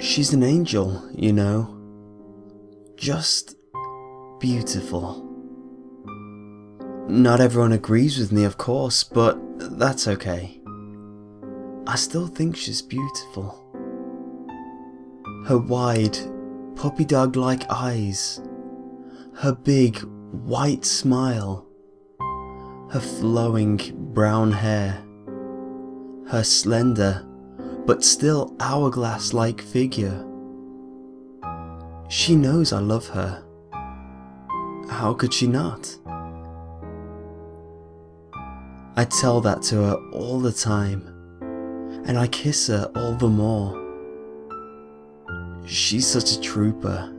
She's an angel, you know. Just beautiful. Not everyone agrees with me, of course, but that's okay. I still think she's beautiful. Her wide, puppy dog-like eyes, her big, white smile, her flowing brown hair, her slender, but still hourglass-like figure. She knows I love her. How could she not? I tell that to her all the time, and I kiss her all the more. She's such a trooper,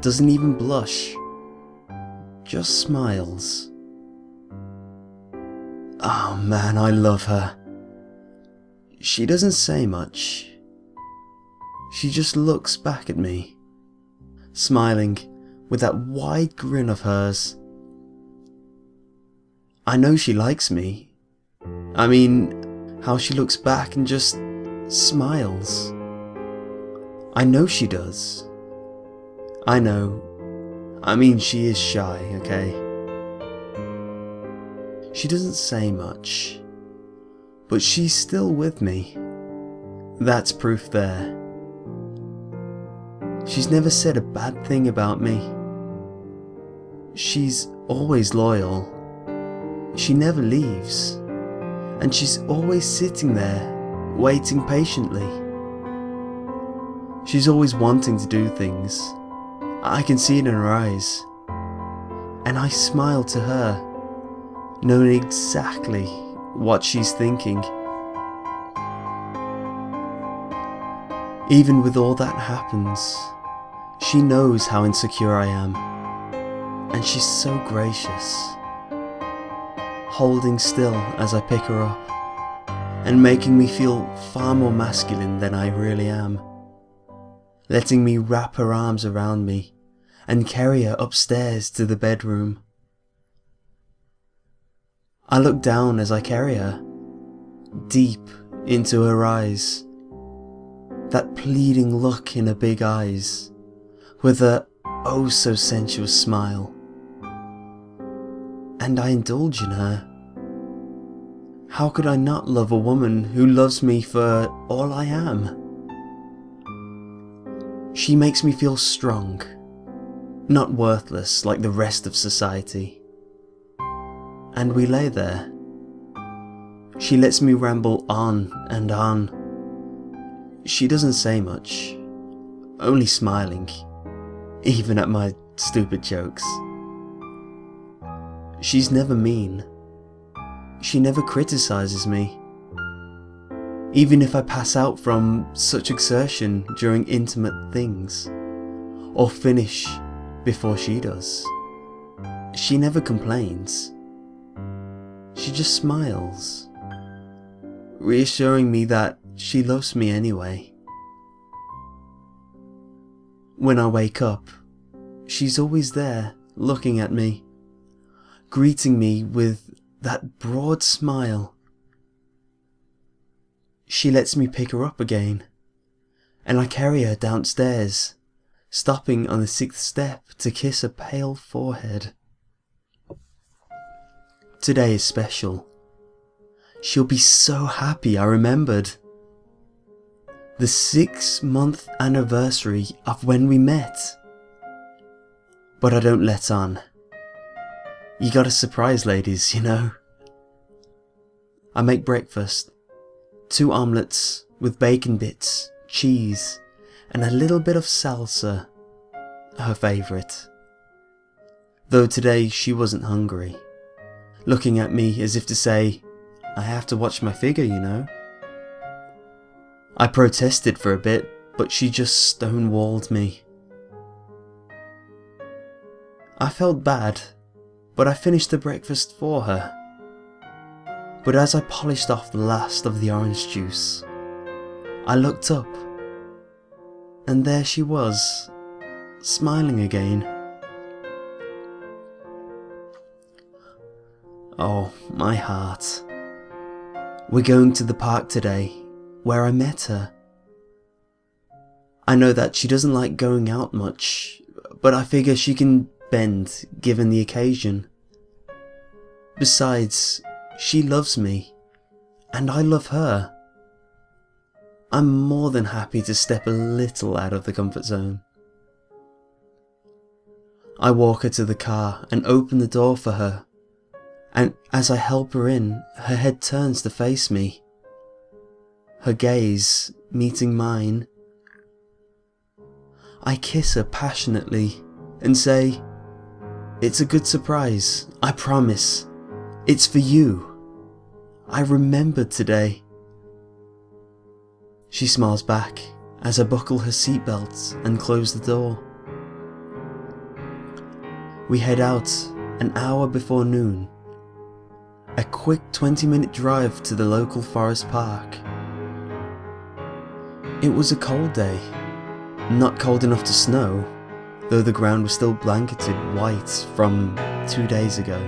doesn't even blush, just smiles. Oh man, I love her. She doesn't say much. She just looks back at me, smiling with that wide grin of hers. I know she likes me. I mean, how she looks back and just smiles. I know she does. I know. I mean, she is shy, okay? She doesn't say much, but she's still with me. That's proof there. She's never said a bad thing about me. She's always loyal. She never leaves. And she's always sitting there, waiting patiently. She's always wanting to do things. I can see it in her eyes. And I smile to her, knowing exactly what she's thinking. Even with all that happens, she knows how insecure I am. And she's so gracious, holding still as I pick her up, and making me feel far more masculine than I really am, letting me wrap her arms around me and carry her upstairs to the bedroom. I look down as I carry her, deep into her eyes, that pleading look in her big eyes, with her oh so sensuous smile. And I indulge in her. How could I not love a woman who loves me for all I am? She makes me feel strong, not worthless like the rest of society. And we lay there. She lets me ramble on and on. She doesn't say much, only smiling, even at my stupid jokes. She's never mean. She never criticizes me. Even if I pass out from such exertion during intimate things, or finish before she does, she never complains. She just smiles, reassuring me that she loves me anyway. When I wake up, she's always there, looking at me, greeting me with that broad smile. She lets me pick her up again, and I carry her downstairs, stopping on the 6th step to kiss her pale forehead. Today is special. She'll be so happy I remembered. The 6-month anniversary of when we met. But I don't let on. You gotta surprise ladies, you know. I make breakfast. 2 omelets with bacon bits, cheese, and a little bit of salsa. Her favourite. Though today she wasn't hungry, looking at me as if to say, I have to watch my figure, you know. I protested for a bit, but she just stonewalled me. I felt bad, but I finished the breakfast for her. But as I polished off the last of the orange juice, I looked up, and there she was, smiling again. Oh, my heart. We're going to the park today, where I met her. I know that she doesn't like going out much, but I figure she can bend given the occasion. Besides, she loves me, and I love her. I'm more than happy to step a little out of the comfort zone. I walk her to the car and open the door for her, and as I help her in, her head turns to face me. Her gaze meeting mine. I kiss her passionately and say, "It's a good surprise, I promise. It's for you. I remembered today." She smiles back as I buckle her seatbelt and close the door. We head out an hour before noon. A quick 20-minute drive to the local forest park. It was a cold day. Not cold enough to snow, though the ground was still blanketed white from 2 days ago.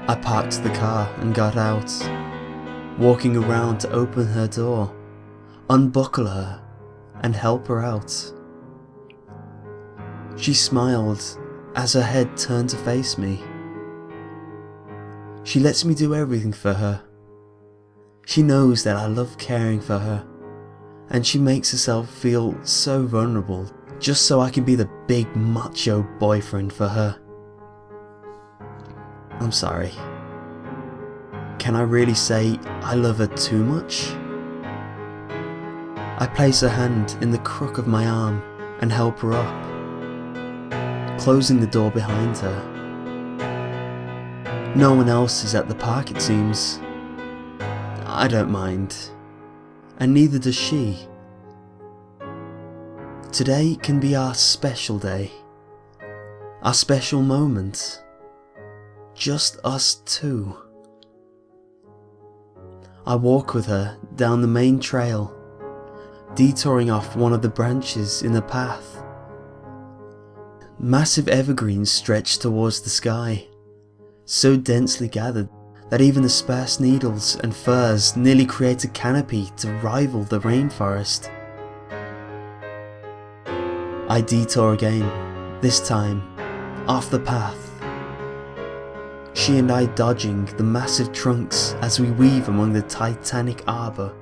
I parked the car and got out, walking around to open her door, unbuckle her, and help her out. She smiled as her head turned to face me. She lets me do everything for her. She knows that I love caring for her, and she makes herself feel so vulnerable just so I can be the big macho boyfriend for her. I'm sorry. Can I really say I love her too much? I place her hand in the crook of my arm and help her up, closing the door behind her. No one else is at the park, it seems. I don't mind, and neither does she. Today can be our special day, our special moment. Just us two. I walk with her down the main trail, detouring off one of the branches in the path. Massive evergreens stretch towards the sky, so densely gathered that even the sparse needles and firs nearly create a canopy to rival the rainforest. I detour again, this time off the path. She and I dodging the massive trunks as we weave among the titanic arbor.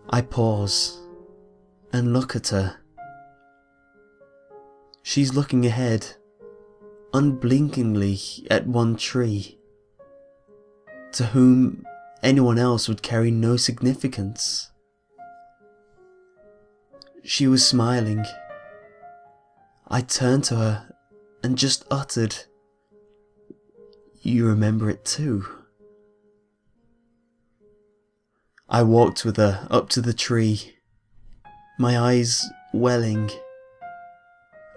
I pause and look at her. She's looking ahead, unblinkingly at one tree, to whom anyone else would carry no significance. She was smiling. I turned to her and just uttered, "You remember it too." I walked with her up to the tree, my eyes welling,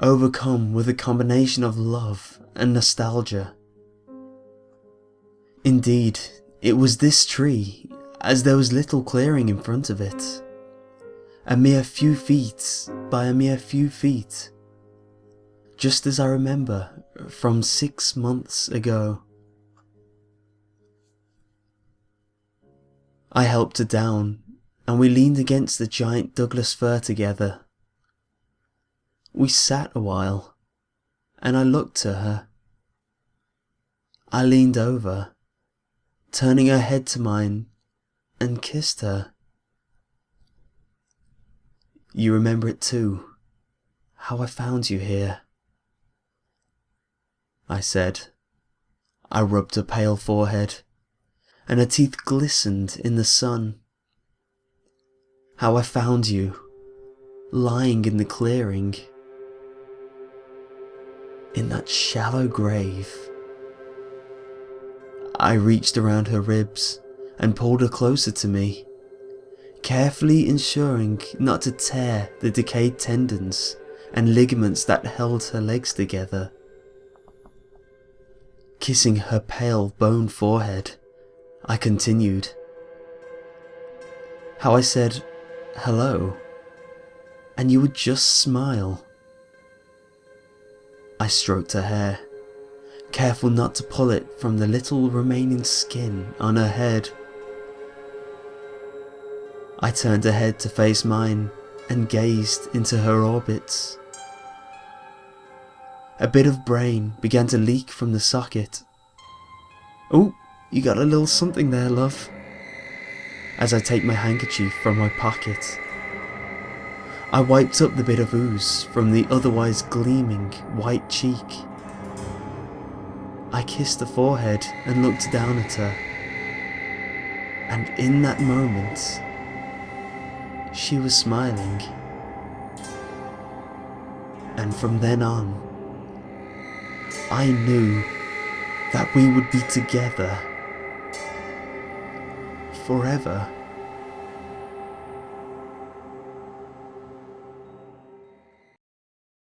overcome with a combination of love and nostalgia. Indeed, it was this tree, as there was little clearing in front of it. A mere few feet by a mere few feet. Just as I remember from 6 months ago. I helped her down, and we leaned against the giant Douglas fir together. We sat a while, and I looked to her. I leaned over, turning her head to mine, and kissed her. "You remember it too, how I found you here," I said. I rubbed her pale forehead, and her teeth glistened in the sun. "How I found you, lying in the clearing, in that shallow grave." I reached around her ribs and pulled her closer to me, carefully ensuring not to tear the decayed tendons and ligaments that held her legs together. Kissing her pale bone forehead, I continued. "How I said hello, and you would just smile." I stroked her hair, careful not to pull it from the little remaining skin on her head. I turned her head to face mine and gazed into her orbits. A bit of brain began to leak from the socket. "Oh, you got a little something there, love," as I take my handkerchief from my pocket. I wiped up the bit of ooze from the otherwise gleaming white cheek. I kissed the forehead and looked down at her. And in that moment, she was smiling. And from then on, I knew that we would be together forever.